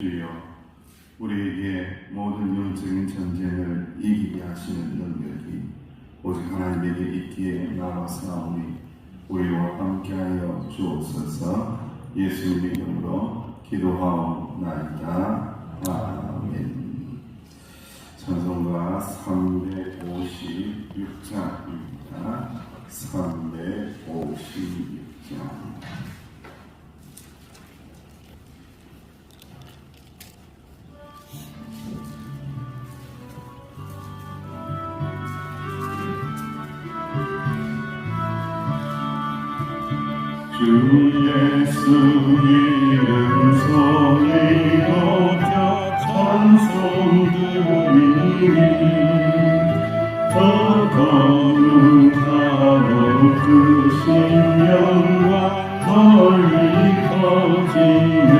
주여, 우리에게 모든 영적인 전쟁을 이기게 하시는 능력이 오직 하나님에게 있기에 나아가사오니 우리와 함께하여 주옵소서. 예수님의 이름으로 기도하옵나이다. 아멘. 찬송가 356장입니다. 356장. 주 예수 이름 소리 높여 찬송 드리니 더 거룩하고 크신 영광 널리 퍼지네.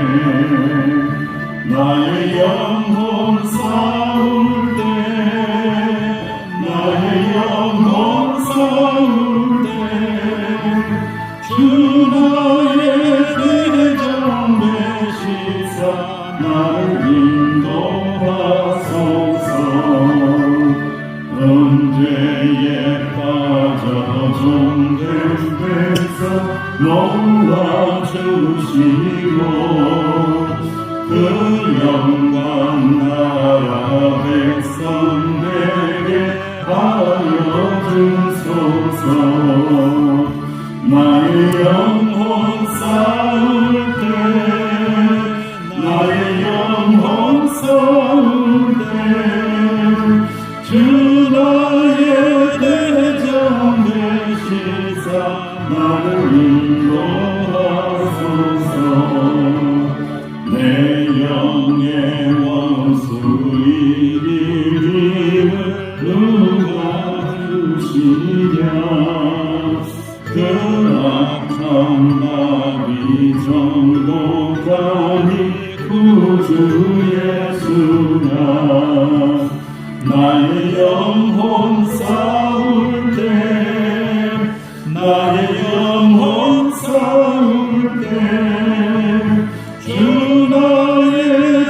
나의 영혼 싸울 때 나의 영혼 싸울 때 주 나의 대장 되시사 나를 인도하소서. 언제에 빠져 종된 데서 놓아주시고 그 영광 나라 백성에게 하여 주소서. 나의 영혼 싸울 때 나의 영혼 싸울 때 주 나의 대장 되시사 나를 인도하소서. 내 영의 원수 이름을 누가 주시랴. 그 악한 나비 정복하니 구주 예수나. 나의 영혼 싸울 때 나의 영혼 싸울 때 주 나의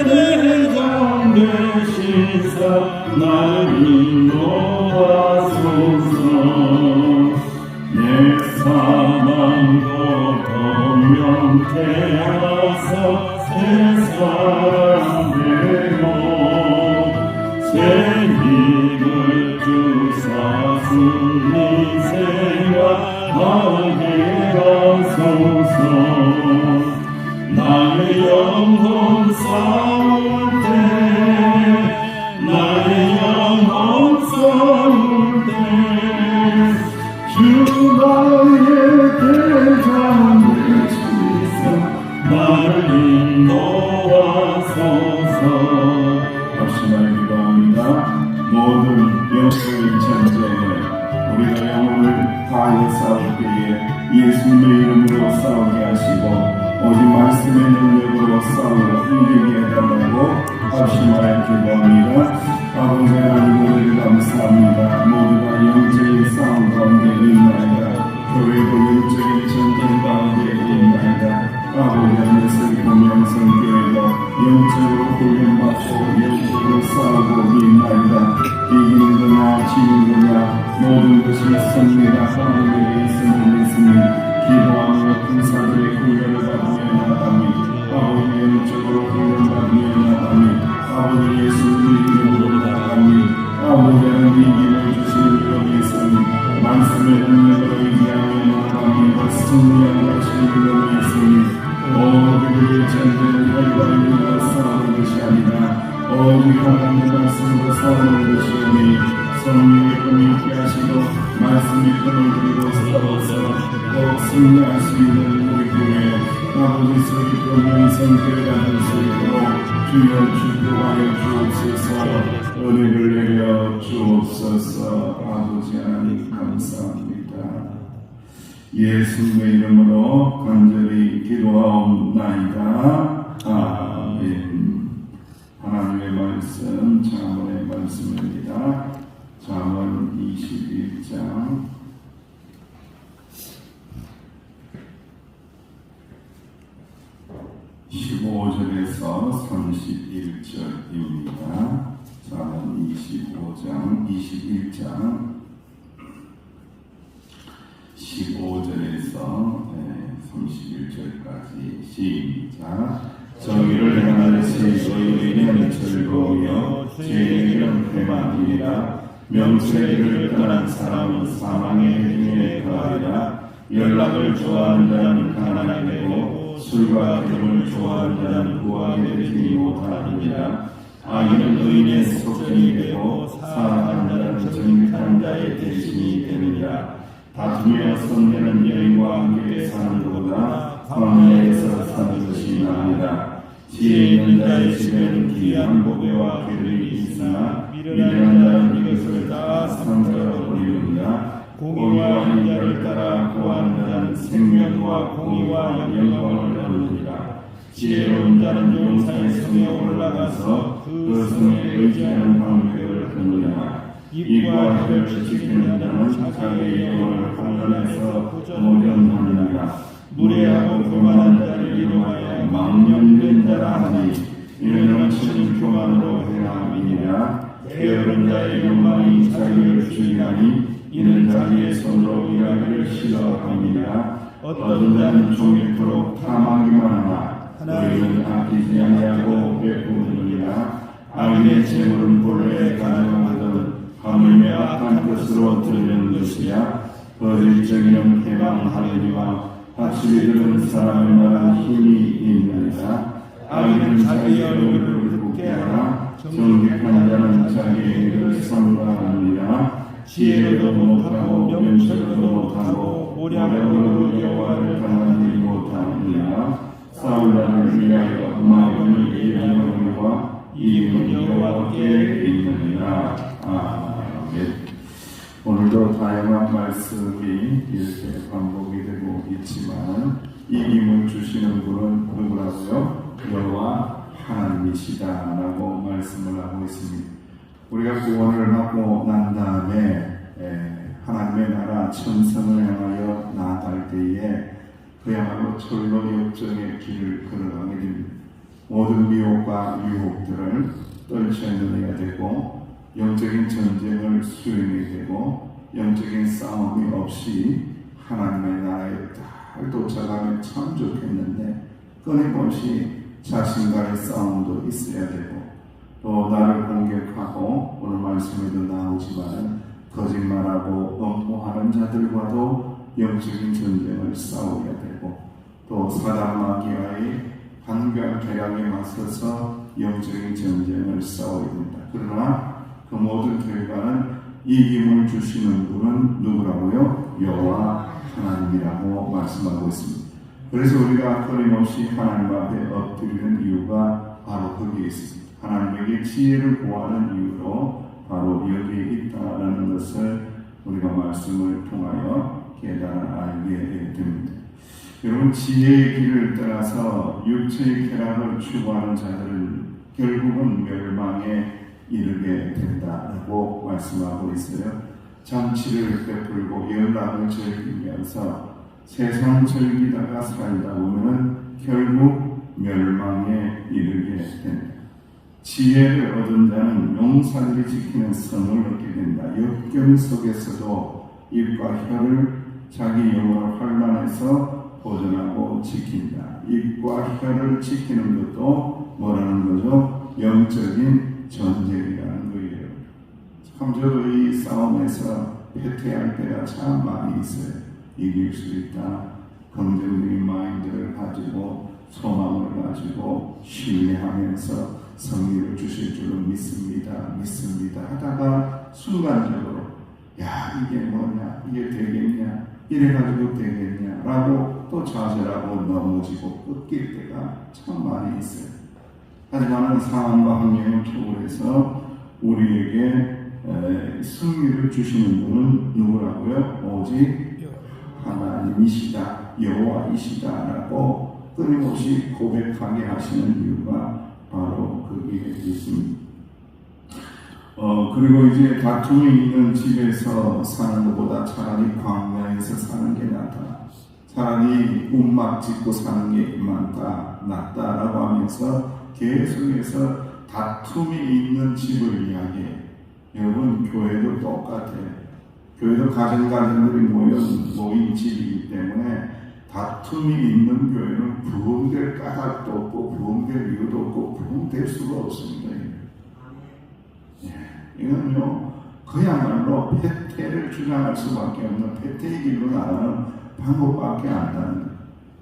대장 되시사 나를 인도하소서. 내 사망도 동명케하사 새 사람 되고 새 힘을 주사 승리 생활하게 하소서. 나의 영혼 싸울 때 나의 영혼 싸울 때 주 나의 대장 되시사 나를 인도하소서. 합심하여 기도합니다. 모든 영적인 전쟁을 우리가 영혼을 다하여 싸울 때에 예수님의 이름으로 싸우게 하시고 오직 말씀의 능력으로 싸우러 힘들게 해달라고 합심하여 기도합니다. 아버지 하나님, 오늘을 감사합니다. 모두가 영적인 싸움 가운데 있나이다. 교회도 영적인 전쟁 가운데 있나이다. 아버지 하나님, 공명성교회도 영적으로 훈련받고 영적으로 싸우고 있나이다. 이기는 거냐 지는 거냐 모든 것이 있습니다. 하나님에게 있음을 믿으니 기도하며 군사들의 훈련을 받으며 나가니 아버지 영적으로 훈련받으며 나가니 아버지 예수님의 이름으로 나가니 아버지 하나님 이김을 주시는 여기에서는 말씀의 능력으로 이기하며 나가니 승리하는 것이 여기에서는 우리의 전쟁은 혈과 육과 싸우는 것이 아니라 오직 하나님의 말씀으로 싸우는 것이오니 성령의 꿈이 있게 하시고 말씀의 꿈을 그리고 싸워서 꼭 승리할 수 있는 우리 교회 아버지 소리도 명성교회가 될 수 있도록 주여 축복하여 주옵소서. 은혜를 내려 주옵소서. 아버지 하나님 감사합니다. 예수님의 이름으로 간절히 기도하옵나이다. 아멘. 하나님의 말씀 잠언의 말씀입니다. 잠언 21장 15절에서 30 31절입니다. 잠언 25장 21장 15절에서 31절까지 시작. 정의를 행하는 의인은 즐거우며 죄의 길은 패망이니라. 명철의 길을 떠난 사람은 사망의 행위에 거하리라. 연락을 좋아하는 자는 가난하게 되고 술과 기름을 좋아하는 자는 부하게 되지 못하느니라. 악인은 의인의 속전이 되고 사랑하는 자는 정직한 자의 대신이 되느니라. 다투며 손내는 여인과 함께 사는 것보다 광야에서 사는 것이 나으니라. 지혜 있는 자의 집에는 귀한 보배와 궤들이 있으나 미련한 자는 이것을 다 상자로 버리느니라. 공의와 인자를 따라 구하는 자는 생명과 공의와 영광을 얻으리라. 지혜로운 자는 용사의 성에 올라가서 그 성에 의지하는 방백을 끊으리라. 입과 혀를 지키는 자는 자기의 영혼을 환난에서 모전하느니라. 무례하고 교만한 자를 이용하여 망령된 자라 하니 이는 넘치는 교만으로 행함이니라. 게으른 자의 욕망이 자기를 죽이나니 이는 자기의 손으로 일하기를 싫어함이니라. 어떤 자는 종일토록 탐하기만 하나 의인은 아끼지 아니하고 베푸느니라. 악인의 재물은 본래 가져가거든 하물며 악한 뜻으로 들는 것이야. 거짓적이는 해방하느니와 하치리들은 사람을 말한 힘이 있느니라. 악인은 자기 얼굴을 굽게 하나 정직한 자는 자기의 일을 삼가하느니라. 지혜도 못하고 명철도 못하고 오량으로 여호와를 당하지 못하느니라. 싸우려는 위하여 마음을 예비하느니와 이익은 여호와께 있느니라. 아멘. 오늘도 다양한 말씀이 이렇게 반복이 되고 있지만 이김을 주시는 분은 누구라고요? 여호와 하나님이시다라고 말씀을 하고 있습니다. 우리가 구원을 받고 난 다음에 하나님의 나라 천성을 향하여 나아갈 때에 그야말로 철로 역정의 길을 걸어가게 됩니다. 모든 미혹과 유혹들을 떨쳐내야 되고 영적인 전쟁을 수행해야 되고 영적인 싸움이 없이 하나님의 나라에 딱 도착하면 참 좋겠는데 끊임없이 자신과의 싸움도 있어야 되고 또 나를 공격하고 오늘 말씀에도 나오지만 거짓말하고 엄포하는 자들과도 영적인 전쟁을 싸워야 되고 또 사단 마귀와의 반격 계략에 맞서서 영적인 전쟁을 싸워야 된다. 그러나 그 모든 결과는 이김을 주시는 분은 누구라고요? 여호와 하나님이라고 말씀하고 있습니다. 그래서 우리가 끊임없이 하나님 앞에 엎드리는 이유가 바로 거기에 있습니다. 하나님에게 지혜를 구하는 이유로 바로 여기에 있다라는 것을 우리가 말씀을 통하여 깨달아 알게 됩니다. 여러분, 지혜의 길을 따라서 육체의 쾌락을 추구하는 자들은 결국은 멸망에 이르게 된다라고 말씀하고 있어요. 잔치를 베풀고 연락을 즐기면서 세상 즐기다가 살다 보면은 결국 멸망에 이르게 됩니다. 지혜를 얻은 자는 용사들이 지키는 성을 얻게 된다. 역경 속에서도 입과 혀를 자기 영혼을 환난에서 보존하고 지킨다. 입과 혀를 지키는 것도 뭐라는 거죠? 영적인 전쟁이라는 거예요. 참 저도 이 싸움에서 패퇴할 때가 참 많이 있어요. 이길 수 있다. 긍정적인 마인드를 가지고 소망을 가지고 신뢰하면서 승리를 주실 줄로 믿습니다 하다가 순간적으로 야 이게 뭐냐 이게 되겠냐 이래가지고 되겠냐 라고 또 좌절하고 넘어지고 꺾일 때가 참 많이 있어요. 하지만 상황과 환경을 초월해서 우리에게 승리를 주시는 분은 누구라고요? 오직 하나님이시다 여호와이시다라고 끊임없이 고백하게 하시는 이유가 바로 거기에 있습니다. 그리고 이제 다툼이 있는 집에서 사는 것보다 차라리 광야에서 사는 게 낫다. 차라리 움막 짓고 사는 게 낫다라고 하면서 계속해서 다툼이 있는 집을 이야기해요. 여러분, 교회도 똑같아요. 교회도 가정들이 모인 집이기 때문에 다툼이 있는 교회는 부흥될 까닭도 없고 부흥될 이유도 없고 부흥될 수가 없습니다. 이건요, 그야말로 패퇴를 주장할 수밖에 없는 패퇴의 길로 나가는 방법밖에 안 나는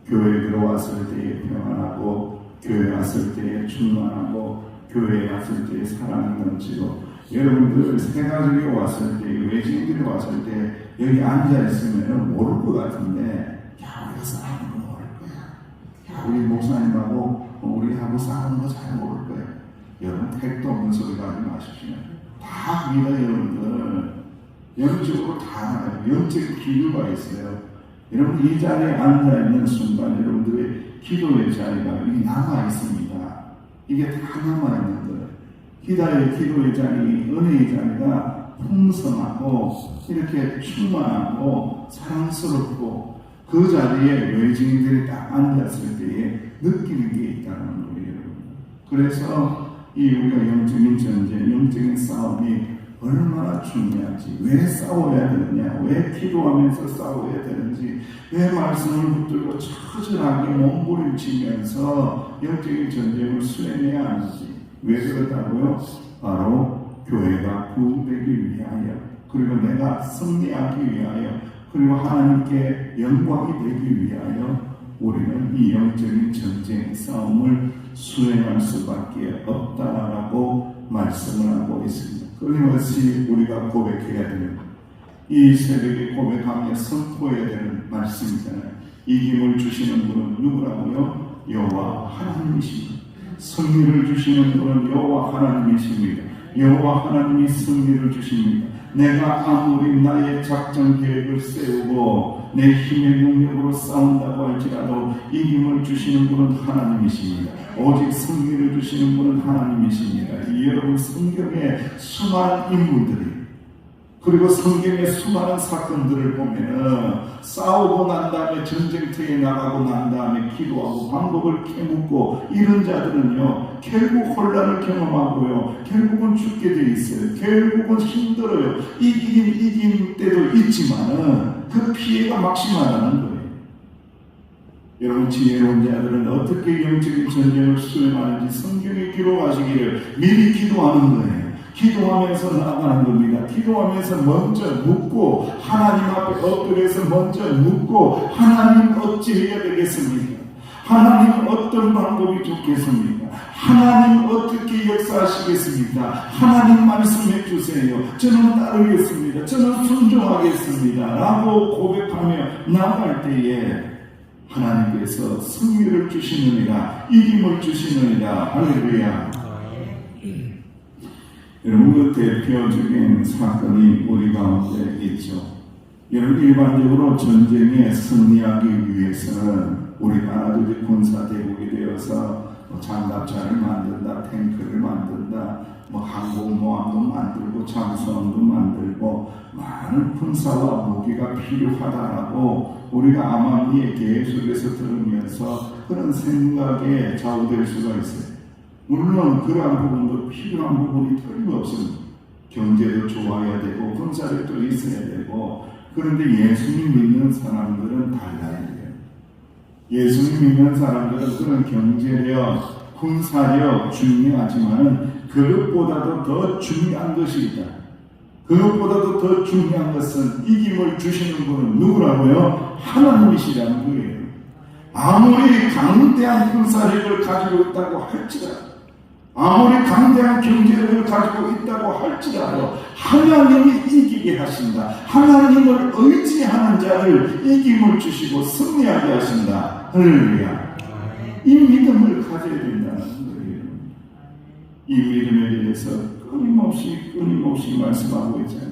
교회에 들어왔을 때에 평안하고 교회에 왔을 때에 충만하고 교회에 왔을 때에 사랑이 넘치고 여러분들 새가족이 왔을 때 외지인들이 왔을 때 여기 앉아있으면 모를 것 같은데 야 우리가 싸우는 거 모를 거야. 야 우리 목사님하고 우리하고 싸우는 거 잘 모를 거야. 여러분 택도 없는 소리 하지 마십시오. 다 합니다. 여러분들 영적으로 다 알아요. 영적 기류가 있어요. 여러분 이 자리에 앉아있는 순간 여러분들의 기도의 자리가 여기 남아있습니다. 이게 다 남아있는 거예요. 기도의 자리, 은혜의 자리가 풍성하고 이렇게 충만하고 사랑스럽고 그 자리에 외지인들이 딱 앉았을 때에 느끼는 게 있다는 거예요. 그래서 이 우리가 영적인 전쟁, 영적인 싸움이 얼마나 중요한지, 왜 싸워야 되느냐, 왜 기도하면서 싸워야 되는지, 왜 말씀을 붙들고 처절하게 몸부림치면서 영적인 전쟁을 수행해야 하는지, 왜 그렇다고요? 바로 교회가 부흥되기 위하여, 그리고 내가 승리하기 위하여, 그리고 하나님께 영광이 되기 위하여 우리는 이 영적인 전쟁 싸움을 수행할 수밖에 없다라고 말씀을 하고 있습니다. 끊임없이 우리가 고백해야 되는 이 새벽에 고백하며 선포해야 되는 말씀이잖아요. 이 힘을 주시는 분은 누구라고요? 여호와 하나님이십니다. 승리를 주시는 분은 여호와 하나님이십니다. 여호와 하나님이 승리를 주십니다. 내가 아무리 나의 작전 계획을 세우고 내 힘의 능력으로 싸운다고 할지라도 이 힘을 주시는 분은 하나님이십니다. 오직 승리를 주시는 분은 하나님이십니다. 이 여러분 성경의 수많은 인물들이 그리고 성경의 수많은 사건들을 보면은 싸우고 난 다음에 전쟁터에 나가고 난 다음에 기도하고 방법을 캐묻고 이런 자들은요 결국 혼란을 경험하고요 결국은 죽게 돼 있어요. 결국은 힘들어요. 이긴 때도 있지만은 그 피해가 막심하다는 거예요. 여러분 지혜로운 자들은 어떻게 영적인 전쟁을 수행하는지 성경에 기록하시기를 미리 기도하는 거예요. 기도하면서 나아가는 겁니다. 기도하면서 먼저 묻고 하나님 앞에 엎드려서 먼저 묻고 하나님 어찌해야 되겠습니까? 하나님 어떤 방법이 좋겠습니까? 하나님 어떻게 역사하시겠습니까? 하나님 말씀해 주세요. 저는 따르겠습니다. 저는 순종하겠습니다. 라고 고백하며 나아갈 때에 하나님께서 승리를 주시느니라, 이김을 주시느니라. 할렐루야. 여러분 그 대표적인 사건이 우리 가운데 있죠. 여러분 일반적으로 전쟁에 승리하기 위해서는 우리가 아주 군사 대국이 되어서 장갑차를 만든다, 탱크를 만든다, 항공모함도 만들고 잠수함도 만들고 많은 군사와 무기가 필요하다라고 우리가 아마미의 계속해서 들으면서 그런 생각에 좌우될 수가 있어요. 물론 그러한 부분도 필요한 부분이 틀림없습니다. 경제도 좋아야 되고 군사력도 있어야 되고 그런데 예수님 믿는 사람들은 달라야 돼요. 예수님 믿는 사람들은 그런 경제력, 군사력 중요하지만 그것보다도 더 중요한 것이 있다. 그것보다도 더 중요한 것은 이김을 주시는 분은 누구라고요? 하나님이시라는 거예요. 아무리 강대한 군사력을 가지고 있다고 할지라도 아무리 강대한 경제력을 가지고 있다고 할지라도 하나님이 이기게 하신다. 하나님을 의지하는 자를 이김을 주시고 승리하게 하신다. 할렐루야. 이 믿음을 가져야 된다는 거예요. 이 믿음에 대해서 끊임없이 말씀하고 있잖아요.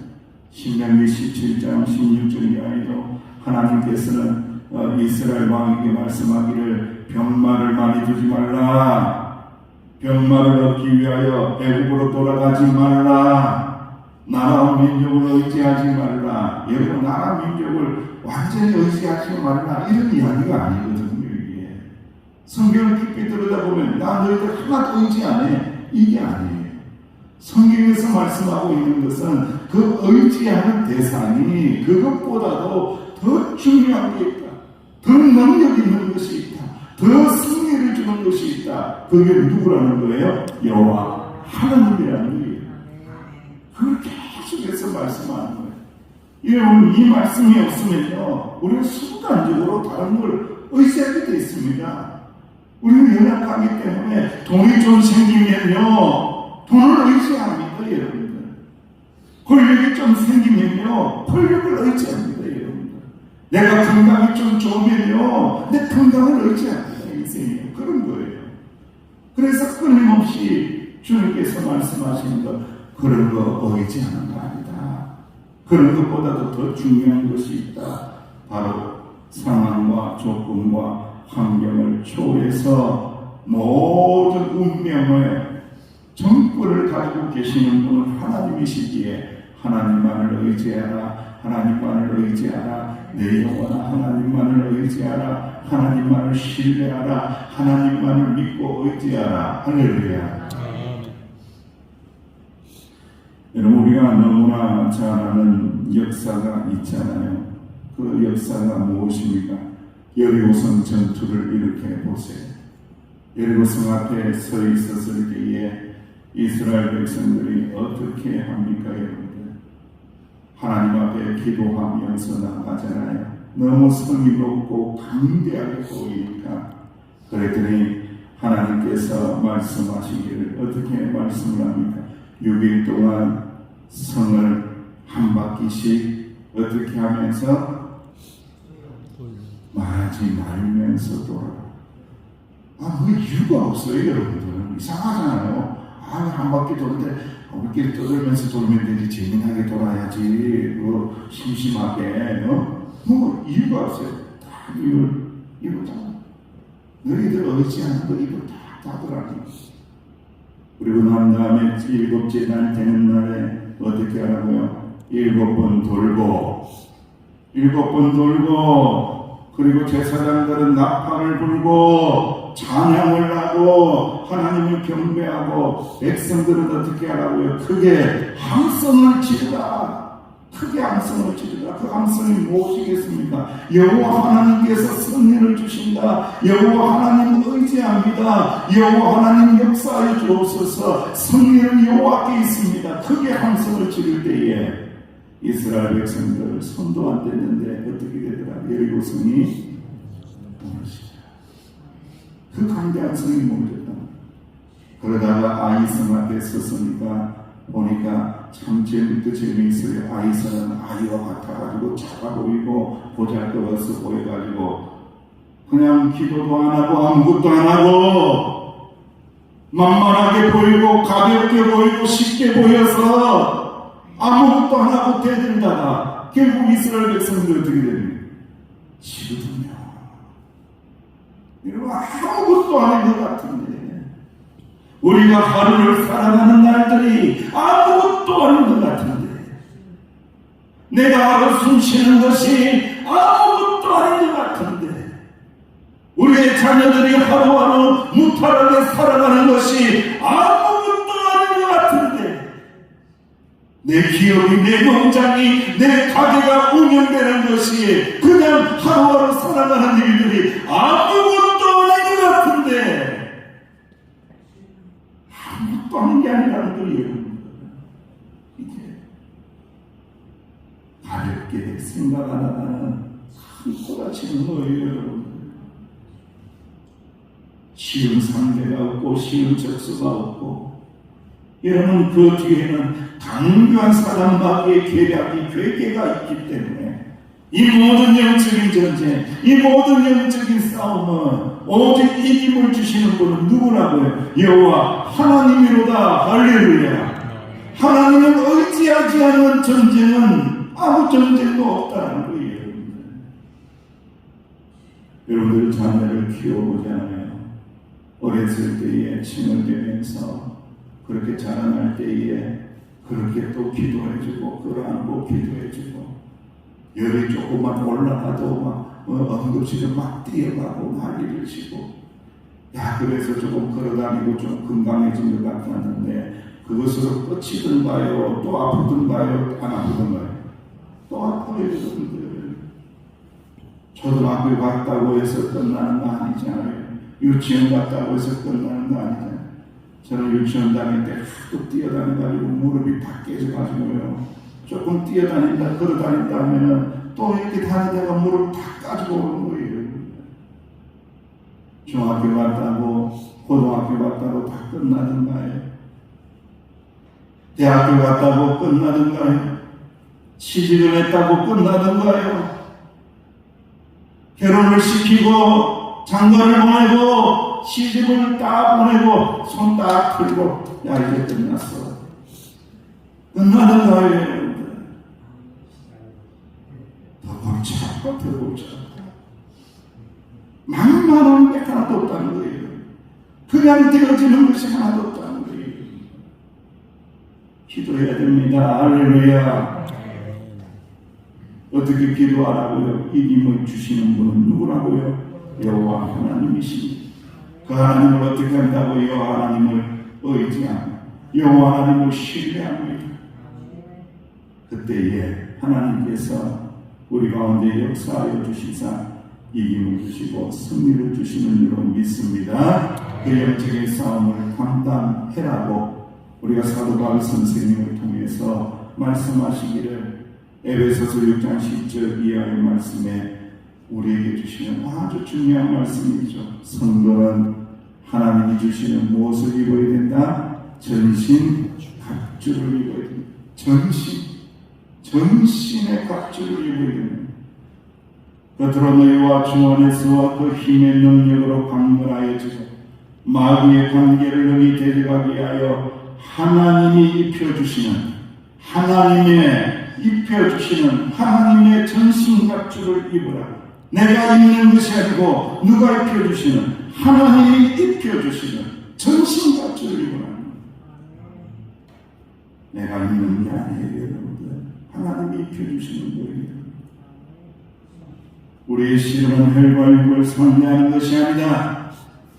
신명기 17장 16절 이하에도 하나님께서는 이스라엘 왕에게 말씀하기를 병마를 많이 두지 말라. 병마를 얻기 위하여 애굽으로 돌아가지 말라. 나라와 민족을 의지하지 말라. 여러분 나라 민족을 완전히 의지하지 말라. 이런 이야기가 아니거든요. 이게 성경을 깊이 들여다보면 나 너희들 하나도 의지 안 해. 이게 아니에요. 성경에서 말씀하고 있는 것은 그 의지하는 대상이 그것보다도 더 중요한 게 있다. 더 능력 있는 것이 있다. 더 승리를 주는 것이 있다. 그게 누구라는 거예요? 여호와 하나님이라는 거예요. 그걸 계속해서 말씀하는 거예요. 여러분, 이 말씀이 없으면요, 우리는 순간적으로 다른 걸 의지하게 되어 있습니다. 우리는 연약하기 때문에 돈이 좀 생기면요, 돈을 의지합니다, 여러분들. 권력이 좀 생기면요, 권력을 의지합니다, 여러분들. 내가 건강이 좀 좋으면요, 내 건강을 의지합니다, 인생이요. 그런 거예요. 그래서 끊임없이 주님께서 말씀하시는 것, 그런 거 의지하는 거 아니다. 그런 것보다도 더 중요한 것이 있다. 바로 상황과 조건과 환경을 초월해서 모든 운명의 정권을 가지고 계시는 분은 하나님이시기에 하나님만을 의지하라. 하나님만을 의지하라. 내 영혼아 하나님만을 의지하라. 하나님만을 신뢰하라. 하나님만을 믿고 의지하라. 할렐루야. 여러분, 우리가 너무나 잘 아는 역사가 있잖아요. 그 역사가 무엇입니까? 여리고성 전투를 일으켜 보세요. 여리고성 앞에 서 있었을 때에 이스라엘 백성들이 어떻게 합니까, 여러분들? 하나님 앞에 기도하면서 나가잖아요. 너무 성이 높고 강대하게 보이니까. 그랬더니 하나님께서 말씀하시기를 어떻게 말씀을 합니까? 6일 동안 성을 한 바퀴씩 어떻게 하면서 말하지 말면서 돌아가. 그 이유가 없어요, 여러분들. 이상하잖아요. 한 바퀴 도는데 우리끼리 떠들면서 돌면 되지, 재미나게 돌아야지. 심심하게. 뭐 이유가 없어요. 다 이유잖아. 너희들 의지하는 거 이거 다 답을. 그리고 난 다음에 7째 날 되는 날에 어떻게 하라고요? 7번 돌고 그리고 제사장들은 나팔을 불고 찬양을 하고 하나님을 경배하고 백성들은 어떻게 하라고요? 크게 함성을 지르라. 크게 함성을 지르라. 그 함성이 무엇이겠습니까? 여호와 하나님께서 승리를 주신다. 여호와 하나님 의지합니다. 여호와 하나님 역사하여 주옵소서. 승리는 여호와께 있습니다. 크게 함성을 지를 때에 이스라엘 백성들 손도 안 댔는데 어떻게 되더라? 여리고성이 무너지더라. 그 강대한 성이 무너졌다. 그러다가 아이성 앞에 섰으니까 보니까 참 재미있어요. 아이성은 아이와 같아가지고 작아 보이고 보잘것없어 보여가지고 그냥 기도도 안 하고 아무것도 안 하고 만만하게 보이고 가볍게 보이고 쉽게 보여서 아무것도 안 하고 대들다가 결국 이스라엘 백성들이 어떻게 됩니까? 지거든요. 여러분, 아무것도 아닌 것 같은데 우리가 하루를 살아가는 날들이 아무것도 아닌 것 같은데 내가 하루 숨 쉬는 것이 아무것도 아닌 것 같은데 우리의 자녀들이 하루하루 무탈하게 살아가는 것이 아무것도 아닌 것 같은데 내 기업이, 내 농장이, 내 가게가 운영되는 것이 그냥 하루하루 살아가는 일들이 아무것도 아닌 것 같은데 아무것도 아닌 게 아니라는 거예요. 이게 가볍게 생각 안 하는 큰 꼬라치는 거예요, 여러분. 쉬운 상대가 없고 쉬운 적수가 없고 여러분 그 뒤에는 강교한 사랑마귀의 계략이 괴계가 있기 때문에 이 모든 영적인 전쟁, 이 모든 영적인 싸움은 오직 이김을 주시는 분은 누구라고요? 여호와 하나님이로다. 할렐루야. 하나님을 의지하지 않는 전쟁은 아무 전쟁도 없다는 거예요. 여러분들 자녀를 키워보잖아요. 어렸을 때에 칭얼대면서 그렇게 자라날 때에 그렇게 또 기도해주고 끌어안고 기도해주고 열이 조금만 올라가도 막 응급실에 막 뛰어가고 난리를 치고 야, 그래서 조금 걸어다니고 좀 건강해진 것 같았는데 그것으로 끝이든가요? 또 아프든가요? 안 아프든가요? 또 아파요. 여러분들. 초등학교 갔다고 해서 끝나는 거 아니잖아요. 유치원 갔다고 해서 끝나는 거 아니잖아요. 저는 유치원 다닐 때 하도 뛰어다니가지고 무릎이 다 깨져가지고요. 조금 뛰어다닌다, 걸어다닌다 하면은 또 이렇게 다니다가 무릎 다 까지고 오는 거예요. 중학교 갔다고, 고등학교 갔다고 다 끝나든가요? 대학교 갔다고 끝나든가요? 시집을 했다고 끝나든가요? 결혼을 시키고 장가를 보내고 시집을 딱 보내고 손 딱 들고 야 이제 끝났어. 끝나든가요 여러분들? 더 골치아파 더 골치아파. 만만한 게 하나도 없다는 거예요. 그냥 되어지는 것이 하나도 없다는 거예요. 기도해야 됩니다. 할렐루야. 어떻게 기도하라고요? 이김을 주시는 분은 누구라고요? 여호와 하나님이십니다. 그 하나님을 어떻게 한다고요? 하나님을 의지합니다. 여호와 하나님을 신뢰합니다. 그때에 하나님께서 우리 가운데 역사하여 주시사 이김을 주시고 승리를 주시는 줄로 믿습니다. 그 영적인 싸움을 감당해라고 우리가 사도 바울 선생님을 통해서 말씀하시기를 에베소서 6장 10절 이하의 말씀에 우리에게 주시는 아주 중요한 말씀이죠. 성도는 하나님이 주시는 무엇을 입어야 된다? 전신 갑주를 입어야 된다. 전신의 갑주를 입어야 된다. 겉으로 너희와 주 안에서와 그 힘의 능력으로 강건하여지고 마귀의 관계를 너희 데려가게 하여 하나님이 입혀주시는 하나님의 전신갑주를 입으라. 내가 입는 것이 아니고 누가 입혀주시는 하나님이 입혀주시는 전신갑주를 입으라. 내가 입는 게 아니에요 여러분들. 하나님이 입혀주시는 거예요. 우리의 씨름은 혈과 육을 상대하는 것이 아니다.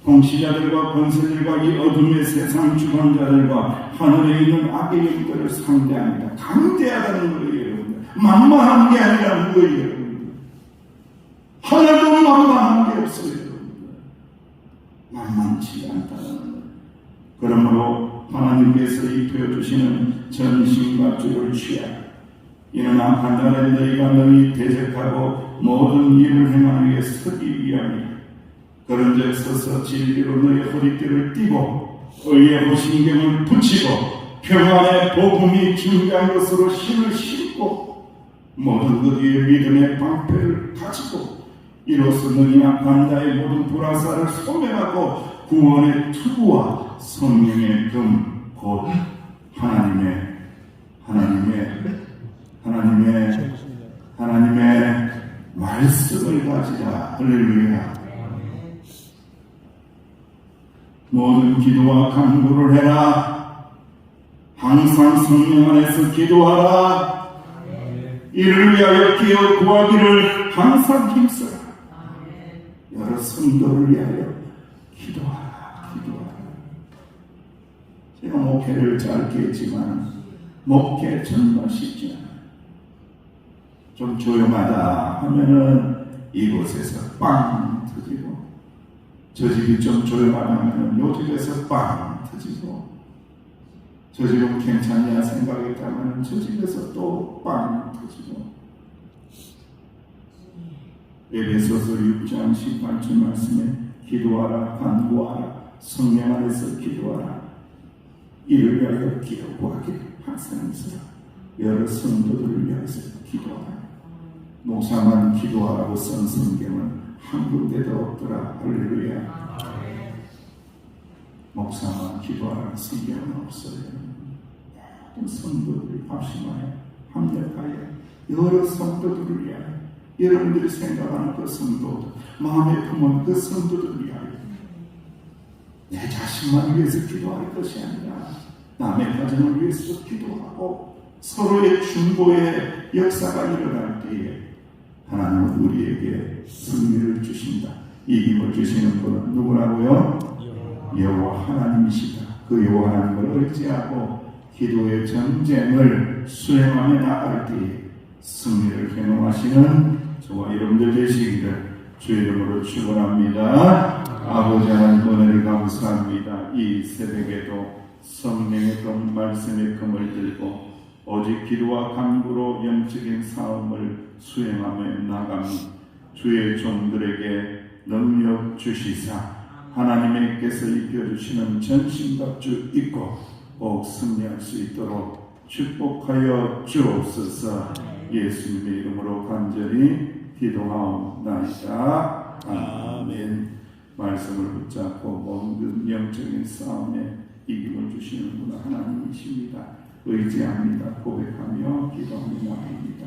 통치자들과 권세들과 이 어둠의 세상 주관자들과 하늘에 있는 악의 영들을 상대합니다. 강대하다는 거예요 여러분들. 만만한 게 아니라는 거예요 여러분들. 하나도 만만한 게 없어요 여러분들. 만만치 않다는 거예요. 그러므로 하나님께서 입혀주시는 전신갑주를 취하라. 이는 악한 날에 너희가 능히 대적하고 모든 일을 행하기 위해 서기 위함이라. 그런즉 서서 진리로 너희 허리띠를 띠고 의의 호신경을 붙이고 평안의 복음이 중요한 것으로 힘을 싣고 모든 것 위에 믿음의 방패를 가지고 이로써 너희 악한 자의 모든 불화살을 소멸하고 구원의 투구와 성령의 금 곧 하나님의 말씀을 가지라. 할렐루야. 모든 기도와 간구를 해라. 항상 성령 안에서 기도하라. 이를 위하여 기어 구하기를 항상 힘써라. 여러 성도를 위하여 기도하라. 제가 목회를 짧게 했지만 목회 정말 쉽지 않아요. 좀 조용하다 하면은 이곳에서 빵 터지고 저 집이 좀 조용하다 하면은 요 집에서 빵 터지고 저 집은 괜찮냐 생각했다면 저 집에서 또 빵 터지고 에베소서 6장 18절 말씀에 기도하라 간구하라 성령 안에서 기도하라 이를 위하여 기도하기를 항상 있으라. 여러 성도들을 위해서 기도하라. 목사만 기도하라고 쓴 성경은 한 군데도 없더라. 할렐루야. 목사만 기도하라는 성경은 없어요. 모든 성도들이 합심하여 합력하여 여러 성도들을 위하여 여러분들이 생각하는 그 성도들 마음에 품은 그 성도들을 위하여 내 자신만 위해서 기도할 것이 아니라 남의 가정을 위해서도 기도하고 서로의 중보의 역사가 일어날 때에 하나님은 우리에게 승리를 주신다. 이김을 주시는 분은 누구라고요? 여호와 하나님이시다. 그 여호와 하나님을 의지하고 기도의 전쟁을 수행하며 나갈 때에 승리를 경험하시는 저와 여러분들 되시기를 주의 이름으로 축원합니다. 아버지 하나님 은혜를 감사합니다. 이 새벽에도 성령의 금 말씀의 금을 들고 오직 기도와 간구로 영적인 싸움을 수행하며 나가는 주의 종들에게 능력 주시사 하나님께서 입혀주시는 전신갑주 입고 꼭 승리할 수 있도록 축복하여 주옵소서. 예수님의 이름으로 간절히 기도하옵나이다. 아멘. 말씀을 붙잡고 모든 영적인 싸움에 이김을 주시는 분 하나님이십니다. 의지합니다. 고백하며 기도하며 나갑니다.